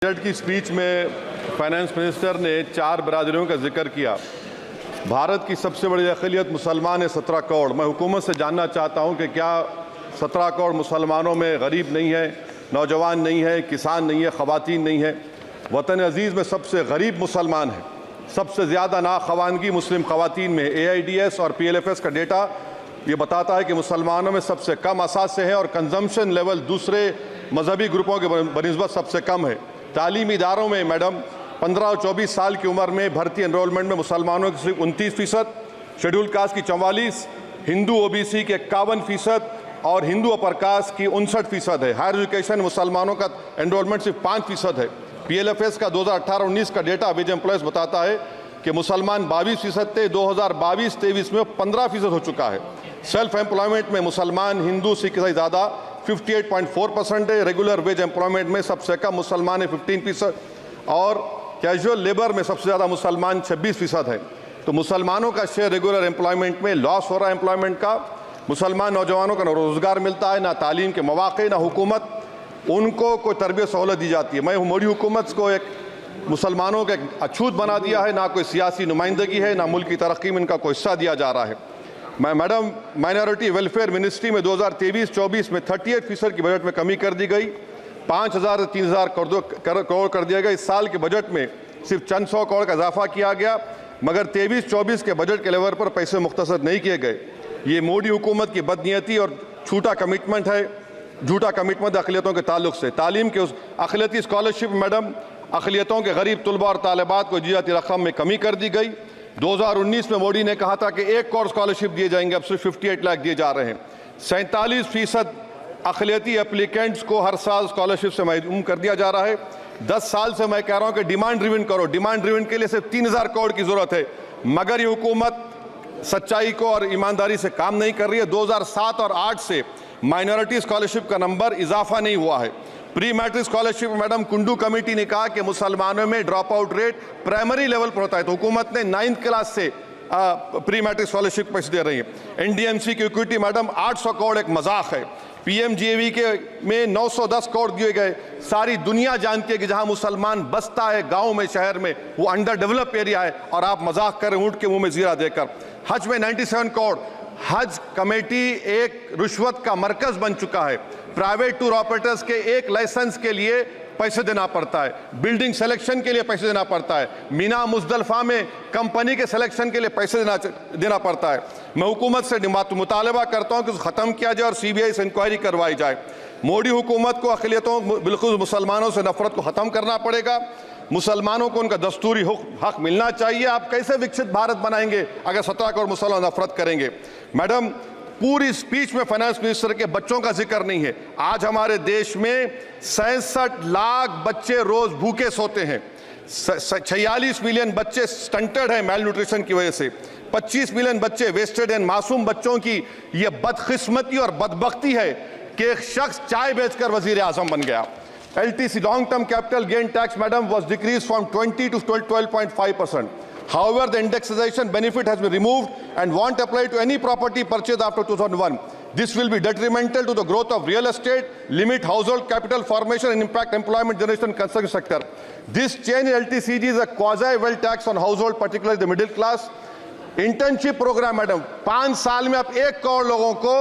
Budget की speech में finance minister ने 4 बरादरियों का जिक्र किया। भारत की सबसे बड़ी अक़लियत मुसलमान है 17 करोड़। मैं हुकूमत से जानना चाहता हूं कि क्या 17 करोड़ मुसलमानों में गरीब नहीं है, नौजवान नहीं है, किसान नहीं है, ख़वातीन नहीं है? वतन अजीज़ में सबसे गरीब मुसलमान है, सबसे ज़्यादा नाखवानगी मुस्लिम ख़वातीन में। AIDS और PLFS का डेटा ये बताता है कि मुसलमानों में सबसे कम असासे हैं और कंजम्पशन लेवल दूसरे मजहबी ग्रुपों के बनिस्बत सबसे कम है। तालीमी इदारों में मैडम 15 और 24 साल की उम्र में भर्ती एनरोलमेंट में मुसलमानों की सिर्फ 29%, शेड्यूल कास्ट की 44%, हिंदू OBC के 51% और हिंदू अपर कास्ट की 59% है। हायर एजुकेशन मुसलमानों का एनरोलमेंट सिर्फ 5% है। PLFS का 2018-19 का डेटा वेज एम्प्लॉयज़ बताता है कि मुसलमान 22% थे, 2022-23 में 15% हो चुका है। सेल्फ एम्प्लॉयमेंट में मुसलमान हिंदू सिख से ज़्यादा 58.4% है। रेगुलर वेज एम्प्लॉयमेंट में सबसे कम मुसलमान है 15% और कैजुअल लेबर में सबसे ज़्यादा मुसलमान 26% है। तो मुसलमानों का शेयर रेगुलर एम्प्लॉयमेंट में लॉस हो रहा है एम्प्लॉयमेंट का। मुसलमान नौजवानों का ना रोज़गार मिलता है, ना तालीम के मौक़े, ना हुकूमत उनको कोई तरबियत सहूलत दी जाती है। मैं मोदी हुकूमत को एक मुसलमानों का एक अछूत बना दिया है, ना कोई सियासी नुमाइंदगी है, ना मुल्क की तरक्की में इनका कोई हिस्सा दिया जा रहा है। मैं मैडम माइनॉरिटी वेलफेयर मिनिस्ट्री में 2023-24 में 38% की बजट में कमी कर दी गई, 5,000 से 3,000 करोड़ कर दिया गया। इस साल के बजट में सिर्फ चंद 100 करोड़ का इजाफा किया गया, मगर 23-24 के बजट के लेवल पर पैसे मुख्तसर नहीं किए गए। ये मोदी हुकूमत की बदनीयती और झूठा कमिटमेंट है, झूठा कमिटमेंट अक़लियतों के ताल्लुक से। तालीम के उस अक़लियती स्कॉलरशिप मैडम अक़लियतों के गरीब तलबा और तालिबात को जियाती रकम में कमी कर दी गई। 2019 में मोदी ने कहा था कि 1 करोड़ स्कॉलरशिप दिए जाएंगे, अब सिर्फ 58 लाख दिए जा रहे हैं। 47% अक़लियती एप्लीकेंट्स को हर साल स्कॉलरशिप से महरूम कर दिया जा रहा है। 10 साल से मैं कह रहा हूं कि डिमांड ड्रिवन करो। डिमांड ड्रिवन के लिए सिर्फ 3,000 करोड़ की जरूरत है, मगर ये हुकूमत सच्चाई को और ईमानदारी से काम नहीं कर रही है। 2007 और 8 से माइनॉरिटी स्कॉलरशिप का नंबर इजाफा नहीं हुआ है। Pre matric scholarship madam Kundu committee ने कहा कि मुसलमानों में drop out rate primary level पर होता है, तो हुकूमत ने 9th क्लास से प्री मैट्रिक स्कॉलरशिप पैसे दे रही है। NDMC की इक्विटी मैडम 800 करोड़ एक मजाक है। PMGAV के में 910 करोड़ दिए गए। सारी दुनिया जानती है कि जहां मुसलमान बसता है गाँव में, शहर में, वो अंडर डेवलप एरिया है और आप मजाक करें ऊँट के मुंह में जीरा देकर। हज में 97 करोड़। हज कमेटी एक रुश्वत का मरकज बन चुका है। प्राइवेट टूर ऑपरेटर्स के एक लाइसेंस के लिए पैसे देना पड़ता है, बिल्डिंग सिलेक्शन के लिए पैसे देना पड़ता है, मीना मुजदलफा में कंपनी के सिलेक्शन के लिए पैसे देना पड़ता है। मैं हुकूमत से मुतालबा करता हूं कि ख़त्म किया जाए और CBI से इंक्वायरी करवाई जाए। मोदी हुकूमत को अक़लियतों बिल्कुल मुसलमानों से नफरत को ख़त्म करना पड़ेगा। मुसलमानों को उनका दस्तूरी हक मिलना चाहिए। आप कैसे विकसित भारत बनाएंगे अगर 17 करोड़ मुसलमान नफरत करेंगे? मैडम पूरी स्पीच में फाइनेंस मिनिस्टर के बच्चों का जिक्र नहीं है। आज हमारे देश में 66 लाख बच्चे रोज भूखे सोते हैं। 46 मिलियन बच्चे स्टंटेड हैं मेल न्यूट्रिशन की वजह से। 25 मिलियन बच्चे वेस्टेड हैं। मासूम बच्चों की यह बदकिस्मती और बदबख्ती है कि एक शख्स चाय बेचकर वजीर आजम बन गया। LTC long term capital gain tax madam was decreased from 20 to 12.5%. However, the indexation benefit has been removed and won't apply to any property purchased after 2001. This will be detrimental to the growth of real estate, limit household capital formation and impact employment generation and construction sector. This change in LTCG is a quasi-wealth tax on household, particularly the middle class. Internship programme madam 5 साल में आप 1 करोड़ लोगों को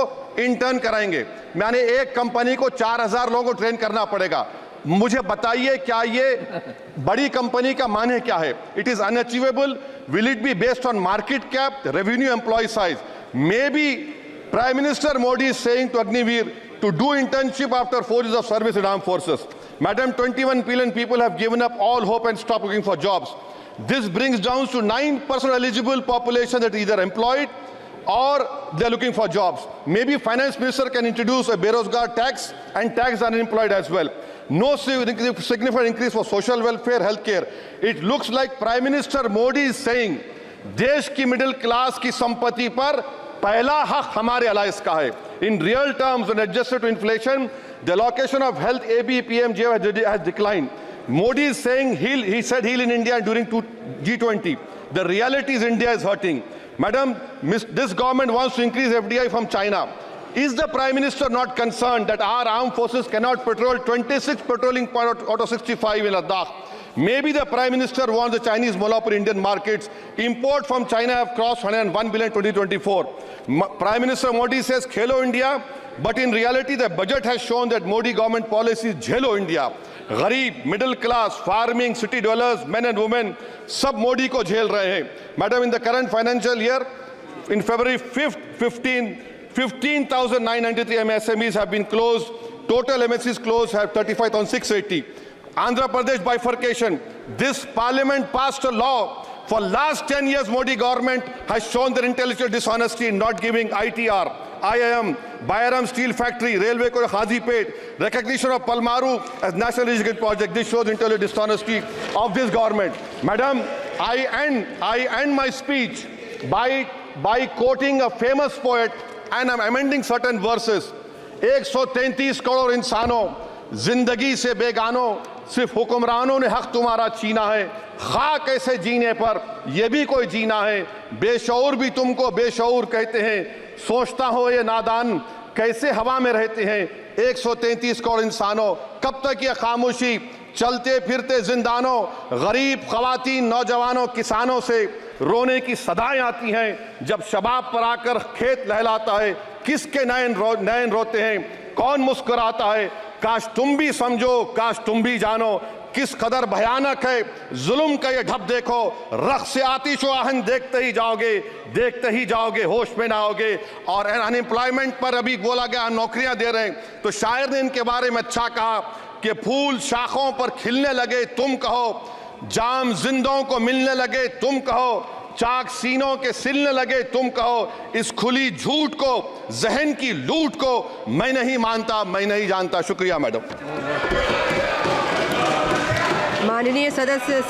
intern कराएंगे, यानी एक company को 4,000 लोगों को ट्रेन करना पड़ेगा। मुझे बताइए क्या ये बड़ी कंपनी का माने क्या है? It is unachievable. Will it be based on market cap, revenue, employ size? May be prime minister Modi is saying to Agniveer to do internship after 4 years of service in armed forces. Madam, 21 billion people have given up all hope and stopped looking for jobs. This brings down to 9% eligible population that is either employed or they're looking for jobs. Maybe finance minister can introduce a Berozgar tax and tax unemployed as well. No significant increase for social welfare, healthcare. It looks like Prime Minister Modi is saying देश की middle class की संपत्ति पर पहला हक हमारे alliance का है। In real terms, when adjusted to inflation, the allocation of health ABPMJ has declined. Modi is saying he said heal in India during G20. The reality is India is hurting. Madam, this government wants to increase FDI from China. Is the Prime Minister not concerned that our armed forces cannot patrol 26 patrolling point out of 65 in Ladakh? Maybe the Prime Minister wants the Chinese monopoly Indian markets. Import from China have crossed 101 billion 2024. Prime Minister Modi says Khelo India, but in reality the budget has shown that Modi government policy is Jhelo India. गरीब, middle class, farming, city dwellers, men and women, सब मोदी को झेल रहे हैं. Madam, in the current financial year, in February 5th, 15,993 MSMEs have been closed. Total MSCs closed have 35,680. Andhra Pradesh bifurcation. This parliament passed a law. For last 10 years, Modi government has shown their intellectual dishonesty in not giving ITR, IIM, Bayaram Steel Factory, Railway ko Hazipet, recognition of Palmaru as National Irrigation Project. This shows intellectual dishonesty of this government. Madam, I end my speech by quoting a famous poet, and I'm amending certain verses. 133 crore इंसानों, जिंदगी से बेगानों, सिर्फ हुक्मरानों ने हक तुम्हारा छीना है. खाक ऐसे जीने पर ये भी कोई जीना है. बेशऊर भी तुमको बेशऊर कहते हैं. सोचता हो ये नादान कैसे हवा में रहते हैं. 133 करोड़ इंसानों, कब तक ये खामोशी? चलते फिरते जिंदानों, गरीब खवातीन, नौजवानों, किसानों से रोने की सदाएं आती हैं. जब शबाब पर आकर खेत लहलाता है, किसके नयन रोते हैं, कौन मुस्कुराता है? काश तुम भी समझो, काश तुम भी जानो किस कदर भयानक है जुल्म का ये ढब. देखो रख्स से आतिश व आहन देखते ही जाओगे, होश में ना होगे. और अनएम्प्लॉयमेंट पर अभी बोला गया नौकरियां दे रहे हैं, तो शायर ने इनके बारे में अच्छा कहा कि फूल शाखों पर खिलने लगे तुम कहो, जाम जिंदों को मिलने लगे तुम कहो, चाक सीनों के सिलने लगे तुम कहो. इस खुली झूठ को, जहन की लूट को मैं नहीं मानता, मैं नहीं जानता. शुक्रिया मैडम. माननीय सदस्य